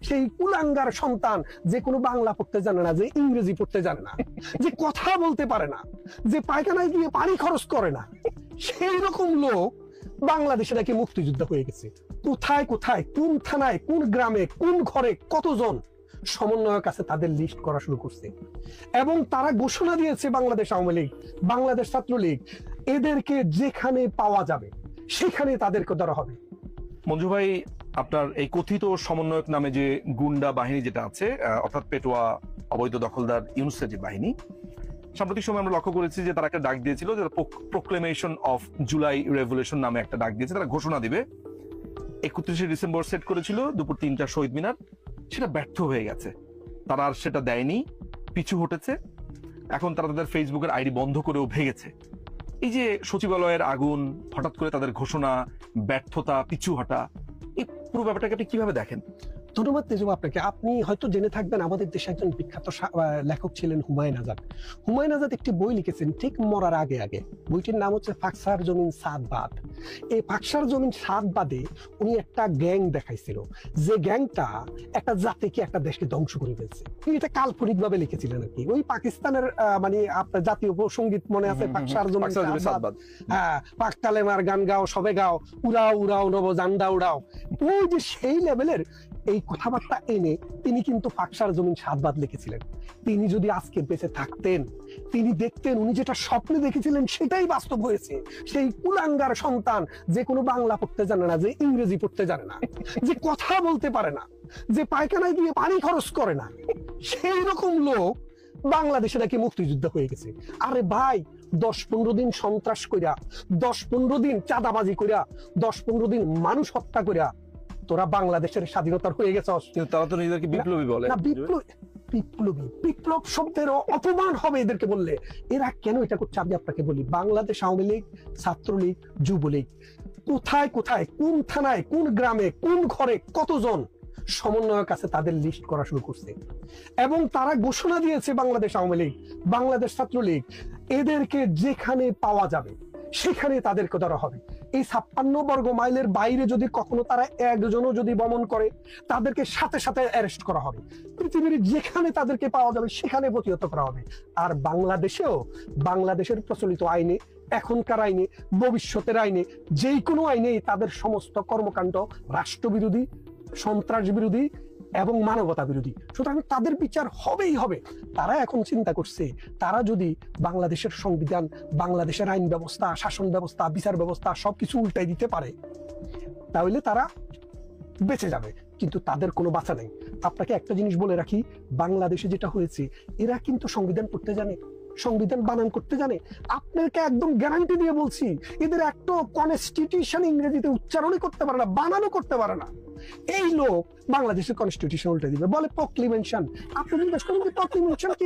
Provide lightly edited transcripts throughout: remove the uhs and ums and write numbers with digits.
সেই কুলাঙ্গার সন্তান যে কোনো বাংলা পড়তে জানে না, যে ইংরেজি পড়তে জানে না, যে কথা বলতে পারে না, যে পায়খানায় গিয়ে পানি খরচ করে না, সেই রকম লোক বাংলাদেশে নাকি মুক্তিযোদ্ধা হয়ে গেছে। কোথায় কোথায়, কোন থানায়, কোন গ্রামে, কোন ঘরে কতজন সমন্বয়ক আছে তাদের লিস্ট করা শুরু করছে। এবং তারা ঘোষণা দিয়েছে, বাংলাদেশ আওয়ামী লীগ, বাংলাদেশ ছাত্রলীগ, এদেরকে যেখানে পাওয়া যাবে সেখানে তাদেরকে ধরা হবে। মঞ্জু ভাই, আপনার এই কথিত সমন্বয়ক নামে যে গুন্ডা বাহিনী যেটা আছে, অর্থাৎ পেটোয়া অবৈধ দখলদার ইউনুসের যে বাহিনী, সাম্প্রতিক সময় আমরা লক্ষ্য করেছি যে তারা একটা ডাক দিয়েছিল, যে প্রোক্লেমেশন অফ জুলাই রেভলিউশন নামে একটা ডাক দিয়েছে। তারা ঘোষণা দিবে 31শে ডিসেম্বর সেট করেছিল দুপুর 3টা শহীদ মিনার, সেটা ব্যর্থ হয়ে গেছে। তারা আর সেটা দেয়নি, পিছু হটেছে। এখন তারা তাদের ফেসবুকের আইডি বন্ধ করেও ভেঙেছে। এই যে সচিবালয়ের আগুন, হঠাৎ করে তাদের ঘোষণা, ব্যর্থতা, পিছু হটা, এই পুরো ব্যাপারটাকে আপনি কিভাবে দেখেন? ধন্যবাদ তেজব আপনাকে। আপনি হয়তো জেনে থাকবেন, আমাদের দেশে একজন বিখ্যাত লেখক ছিলেন হুমায়ুন আজাদ। হুমায়ুন আজাদ একটি বই লিখেছেন ঠিক মরার আগে আগে। বইটির নাম হচ্ছে ফাকসার জমিন সাত বাদ। এই ফাকসার জমিন সাত বাদে উনি একটা গ্যাং দেখাইছিল, যে গ্যাংটা একটা জাতিকে, একটা দেশকে ধ্বংস করে ফেলছে। তিনি এটা কাল্পনিক ভাবে লিখেছিলেন আর কি। ওই পাকিস্তানের মানে আপনার জাতীয় সঙ্গীত মনে আছে, ফাকসার জমিন সাত বাদ। হ্যাঁ, পাক কালেমার গান গাও, সবে গাও, উড়াও উড়াও নব জান্ডা উড়াও। ওই যে সেই লেভেলের এই কথাবার্তা এনে তিনি কিন্তু ফাকসার জমিন সাত বাদ লিখেছিলেন। তিনি যদি আজকে বেঁচে থাকতেন, তিনি দেখতেন উনি যেটা স্বপ্নে দেখেছিলেন সেটাই বাস্তব হয়েছে। সেই কুলাঙ্গার সন্তান যে কোনো বাংলা পড়তে জানে না, যে ইংরেজি পড়তে জানে না, যে কথা বলতে পারে না, যে পায়খানায় গিয়ে পানি খরচ করে না, সেই রকম লোক বাংলাদেশে নাকি মুক্তিযোদ্ধা হয়ে গেছে। আরে ভাই, 10-15 দিন সন্ত্রাস কইরা, 10-15 দিন চাঁদাবাজি কইরা, 10-15 দিন মানুষ হত্যা কইরা তোরা বাংলাদেশের স্বাধীনতার হয়ে গেছস। কিন্তু তারা তো নিজেদেরকে বিপ্লবী বলে। না, বিপ্লব শব্দেরও অপমান হবে এদেরকে বললে। এরা কেন এটা করছে আমি আপনাকে বলি। বাংলাদেশ আওয়ামী লীগ, ছাত্রলীগ, যুবলীগ কোথায় কোথায়, কোন থানায়, কোন গ্রামে, কোন ঘরে কতজন সমন্বয়ক আছে তাদের লিস্ট করা শুরু করছে। এবং তারা ঘোষণা দিয়েছে, বাংলাদেশ আওয়ামী লীগ, বাংলাদেশ ছাত্রলীগ, এদেরকে যেখানে পাওয়া যাবে সেখানে তাদেরকে ধরা হবে। এই 56 বর্গ মাইলের বাইরে যদি কখনো তারা একজনও যদি বমন করে, তাদেরকে সাথে সাথে অ্যারেস্ট করা হবে। পৃথিবীর যেখানে তাদেরকে পাওয়া যাবে সেখানে প্রতিহত করা হবে। আর বাংলাদেশেও, বাংলাদেশের প্রচলিত আইনে, এখনকার আইনে, ভবিষ্যতের আইনে, যেই কোনো আইনেই তাদের সমস্ত কর্মকাণ্ড রাষ্ট্রবিরোধী, সন্ত্রাস বিরোধী এবং মানবতা বিরোধী। সুতরাং তাদের বিচার হবেই হবে। তারা এখন চিন্তা করছে, তারা যদি বাংলাদেশের সংবিধান, বাংলাদেশের আইন ব্যবস্থা, শাসন ব্যবস্থা, বিচার ব্যবস্থা সবকিছু উল্টাই দিতে পারে, তাহলে তারা বেঁচে যাবে। কিন্তু তাদের কোনো বাঁচা নেই। আপনাকে একটা জিনিস বলে রাখি, বাংলাদেশে যেটা হয়েছে, এরা কিন্তু সংবিধান পড়তে জানে, সংবিধান বানান করতে জানে। আপনাকে একদম গ্যারান্টি দিয়ে বলছি, এদের একটা কনস্টিটিউশন ইংরেজিতে উচ্চারণই করতে পারে না, বানানও করতে পারে না। এই লোক বাংলাদেশের কনস্টিটিউশন উল্টে দিবে, বলে প্রক্লেমেশন। আপনি জিজ্ঞেস করুন যে প্রক্লেমেশন কি?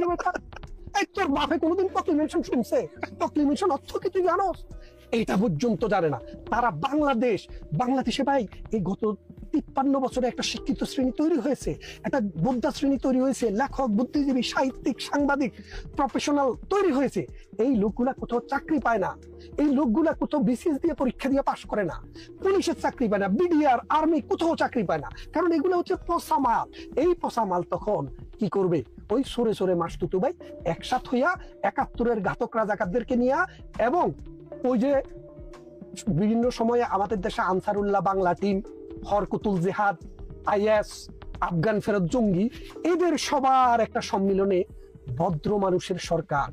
এই তোর বাপে কোনোদিন প্রক্লেমেশন শুনছে? প্রক্লেমেশন অর্থ কি তুই জানোস? এইটা পর্যন্ত জানে না তারা। বাংলাদেশে ভাই এই গত 53 বছরে একটা শিক্ষিত শ্রেণী তৈরি হয়েছে, একটা বোদ্ধা শ্রেণী তৈরি হয়েছে, লেখক, বুদ্ধিজীবী, সাহিত্যিক, সাংবাদিক, প্রফেশনাল তৈরি হয়েছে। এই লোকগুলা কোথাও চাকরি পায় না, এই লোকগুলা কোথাও বিসিএস দিয়ে পরীক্ষা দিয়ে পাশ করে না, পুলিশের চাকরি পায় না, বিডিআর, আর্মি কোথাও চাকরি পায় না, কারণ এগুলো হচ্ছে পচা মাল। এই পচা মাল তখন কি করবে? ওই সরে সরে মাসতুতু ভাই একসাথ হইয়া 71-এর ঘাতক রাজাকারদেরকে নিয়ে, এবং ওই যে বিভিন্ন সময়ে আমাদের দেশে আনসারুল্লাহ বাংলা টিম, হরকুতুল জেহাদ, আইএস, আফগান ফেরত জঙ্গি, এদের সবার একটা সম্মিলনে ভদ্র মানুষের সরকার,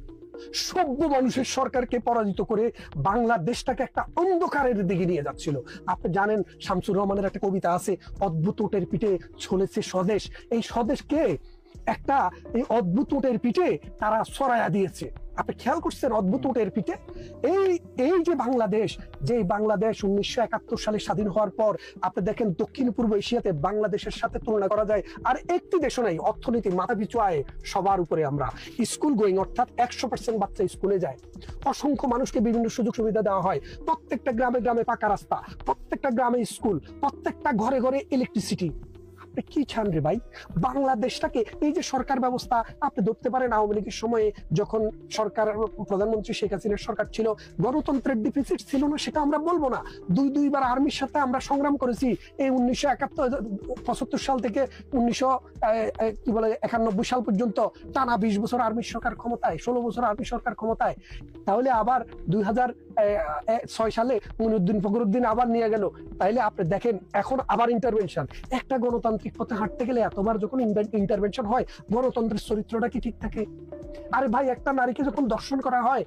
সভ্য মানুষের সরকারকে পরাজিত করে বাংলাদেশটাকে একটা অন্ধকারের দিকে নিয়ে যাচ্ছিল। আপনি জানেন, শামসুর রহমানের একটা কবিতা আছে, অদ্ভুত ওটের পিঠে চলেছে স্বদেশ। এই স্বদেশকে একটা এই অদ্ভুত ওটের পিঠে তারা ছড়াইয়া দিয়েছে। আপনি খেয়াল করছেন অদ্ভুত ওটের পিঠে? এই যে বাংলাদেশ, যে বাংলাদেশ 1971 সালে স্বাধীন হওয়ার পর আপনি দেখেন দক্ষিণ পূর্ব এশিয়াতে বাংলাদেশের সাথে তুলনা করা যায় আর একটি দেশও নাই। অর্থনীতি মাথাপিছু আয় সবার উপরে আমরা, স্কুল গোয়িং অর্থাৎ 100% বাচ্চা স্কুলে যায়, অসংখ্য মানুষকে বিভিন্ন সুযোগ সুবিধা দেওয়া হয়, প্রত্যেকটা গ্রামে গ্রামে পাকা রাস্তা, প্রত্যেকটা গ্রামে স্কুল, প্রত্যেকটা ঘরে ঘরে ইলেকট্রিসিটি। আপনি কি চান রে ভাই? বাংলাদেশটাকে এই যে সরকার ব্যবস্থা আপনি ধরতে পারেন, আওয়ামী লীগের সময়ে যখন সরকার, প্রধানমন্ত্রী শেখ হাসিনার সরকার ছিল, গণতন্ত্রের ডিফিসিট ছিল না সেটা আমরা বলবো না। দুইবার আর্মির সাথে আমরা সংগ্রাম করেছি এই 1971-75 সাল থেকে 1991 সাল পর্যন্ত টানা 20 বছর আর্মির সরকার ক্ষমতায়, 16 বছর আর্মির সরকার ক্ষমতায়। তাহলে আবার 2006 সালে মুঈনুদ্দিন ফখরুদ্দিন আবার নিয়ে গেল। তাইলে আপনি দেখেন এখন আবার ইন্টারভেনশন। একটা গণতান্ত্রিক পথে হাঁটতে গেলে এতবার যখন ইন্টারভেনশন হয়, গণতন্ত্রের চরিত্রটা কি ঠিক থাকে? আরে ভাই, একটা নারীকে যখন দর্শন করা হয়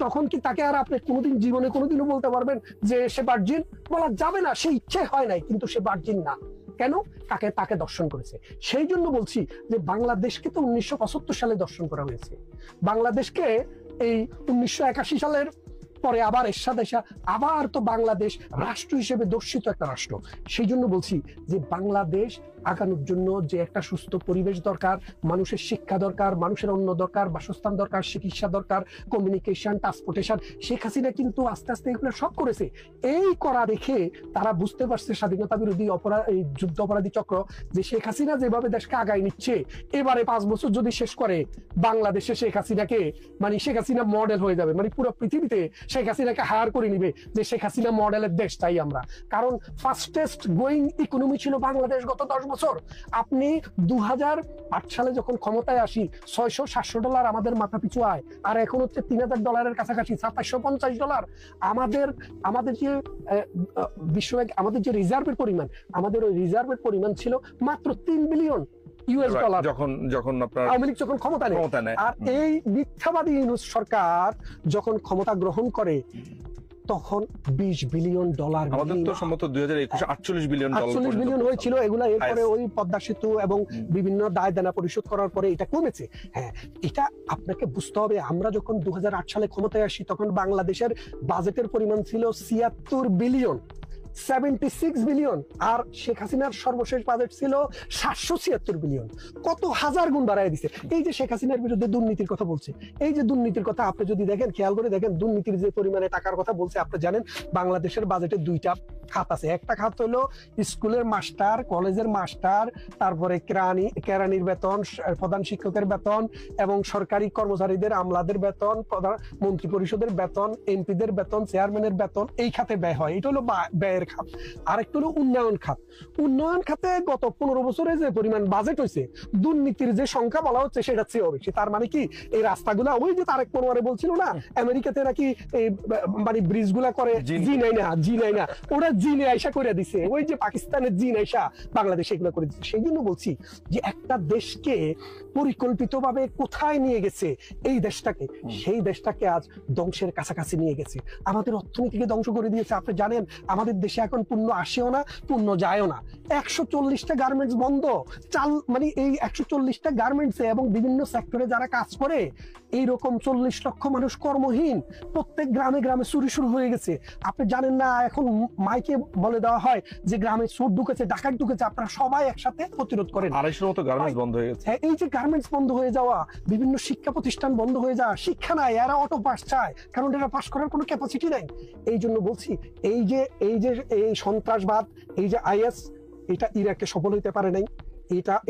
তখন কি তাকে আর আপনি কোনোদিন জীবনে কোনোদিনও বলতে পারবেন যে সে ভার্জিন? বলা যাবে না। সে ইচ্ছে হয় নাই, কিন্তু সে ভার্জিন না। কেন? তাকে দর্শন করেছে। সেই জন্য বলছি যে বাংলাদেশকে তো 1975 সালে দর্শন করা হয়েছে। বাংলাদেশকে এই 1981 সালের পরে আবার এরশাদ এসা আবার তো বাংলাদেশ রাষ্ট্র হিসেবে দর্শিত একটা রাষ্ট্র। সেই জন্য বলছি যে বাংলাদেশ আগানোর জন্য যে একটা সুস্থ পরিবেশ দরকার, মানুষের শিক্ষা দরকার, মানুষের অন্ন দরকার, বাসস্থান দরকার, চিকিৎসা দরকার, কমিউনিকেশন, ট্রান্সপোর্টেশন। শেখ হাসিনা কিন্তু আস্তে আস্তে এগুলো সব করেছে। এই করা দেখে তারা বুঝতে পারছে, স্বাধীনতা বিরোধী এই যুদ্ধ অপরাধী চক্র, যে শেখ হাসিনা যেভাবে দেশকে আগায় নিচ্ছে, এবারে 5 বছর যদি শেষ করে বাংলাদেশে শেখ হাসিনাকে, মানে শেখ হাসিনা মডেল হয়ে যাবে, মানে পুরো পৃথিবীতে শেখ হাসিনাকে হায়ার করে নিবে যে শেখ হাসিনা মডেলের দেশ চাই আমরা। কারণ ফাস্টেস্ট গ্রোয়িং ইকোনমি ছিল বাংলাদেশ গত 10 বছর। আপনি 2008 সালে যখন ক্ষমতায় আসি, $600-700 আমাদের মাথা পিছু আয়, আর এখন হচ্ছে $3000 কাছাকাছি, $2750। আমাদের যে বিশ্বব্যাংক আমাদের যে রিজার্ভের পরিমাণ, আমাদের ওই রিজার্ভের পরিমাণ ছিল মাত্র $3 বিলিয়ন। যখন আপনার আওয়ামী লীগ যখন ক্ষমতা নেয়। আর এই মিথ্যাবাদী ইউনূস সরকার যখন ক্ষমতা গ্রহণ করে তখন $20 বিলিয়ন। আমাদের তো সম্ভবত 2021 $48 বিলিয়ন হয়েছিল। এগুলা এরপরে ওই পদ্মা সেতু এবং বিভিন্ন দায় দেনা পরিশোধ করার পরে এটা কমেছে। হ্যাঁ, এটা আপনাকে বুঝতে হবে। আমরা যখন 2008 সালে ক্ষমতায় আসি তখন বাংলাদেশের বাজেটের পরিমাণ ছিল 76 বিলিয়ন, 76 বিলিয়ন। আর শেখ হাসিনার সর্বশেষ বাজেট ছিল 776 বিলিয়ন। কত হাজার গুণ বাড়ায় দিছে। এই যে শেখ হাসিনার বিরুদ্ধে দুর্নীতির কথা বলছে, এই যে দুর্নীতির কথা আপনি যদি দেখেন, খেয়াল করে দেখেন, দুর্নীতির যে পরিমাণে টাকার কথা বলছে, আপনি জানেন বাংলাদেশের বাজেটে 2টা খাত আছে। একটা খাত হলো স্কুলের মাস্টার, কলেজের মাস্টার, তারপরে কেরানির বেতন, প্রধান শিক্ষকের বেতন এবং সরকারি কর্মচারীদের, আমলাদের বেতন, মন্ত্রী পরিষদের বেতন, এমপিদের বেতন, চেয়ারম্যানের বেতন, এই খাতে ব্যয় হয়। এটা হলো ব্যয়ের খাত। আরেকটা হলো উন্নয়ন খাত। উন্নয়ন খাতে গত 15 বছরে যে পরিমাণ বাজেট হয়েছে, দুর্নীতির যে সংখ্যা বলা হচ্ছে সেটা চেয়েও বেশি। তার মানে কি, এই রাস্তাগুলা, ওই যে তারেক পনোয়ারে বলছিল না আমেরিকাতে নাকি এই মানে ব্রিজ গুলা করে জি নাই না, ওরা জিনে আইসা করে দিছে। ওই যে পাকিস্তানের জিন আইসা বাংলাদেশে এগুলো করে দিচ্ছে। সেই জন্য বলছি যে একটা দেশকে পরিকল্পিতভাবে কোথায় নিয়ে গেছে এই দেশটাকে, সেই দেশটাকে আজ ধ্বংসের কাছাকাছি নিয়ে গেছে। আমাদের অর্থনীতিকে ধ্বংস করে দিয়েছে। আপনি জানেন আমাদের দেশে এখন পণ্য আসেও না, পণ্য যায়ও না। 140টা গার্মেন্টস বন্ধ। মানে এই 140টা গার্মেন্টসে এবং বিভিন্ন সেক্টরে যারা কাজ করে, এইরকম 40 লক্ষ মানুষ কর্মহীন। প্রত্যেক গ্রামে গ্রামে চুরি শুরু হয়ে গেছে। আপনি জানেন না, এখন মাইকে বলে দেওয়া হয় যে গ্রামে চোর ঢুকেছে, ডাকাত ঢুকেছে, আপনারা সবাই একসাথে প্রতিরোধ করেন। 250 মতো গার্মেন্টস বন্ধ হয়ে গেছে। এই যে গার্মেন্টস বন্ধ হয়ে যাওয়া, বিভিন্ন শিক্ষা প্রতিষ্ঠান বন্ধ হয়ে যাওয়া, শিক্ষা নাই, এরা অটো পাস চায়, কারণ এরা পাস করার কোনো ক্যাপাসিটি নাই। এই জন্য বলছি এই যে এই সন্ত্রাসবাদ, এই যে IS, এটা ইরাকে সফল হইতে পারে নাই,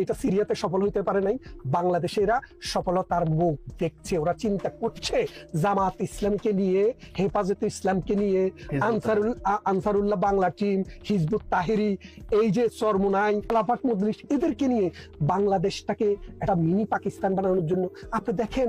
এটা সিরিয়াতে সফল হইতে পারে নাই। বাংলাদেশে এরা সফলতার মুখ দেখছে। ওরা চিন্তা করছে জামাত ইসলামকে নিয়ে, হেফাজতে ইসলামকে নিয়ে, আনসারুল্লাহ বাংলা টিম, হিজবুত তাহেরি, এই যে চরমোনাই, খেলাফত মজলিস, এদেরকে নিয়ে বাংলাদেশটাকে একটা মিনি পাকিস্তান বানানোর জন্য। আপনি দেখেন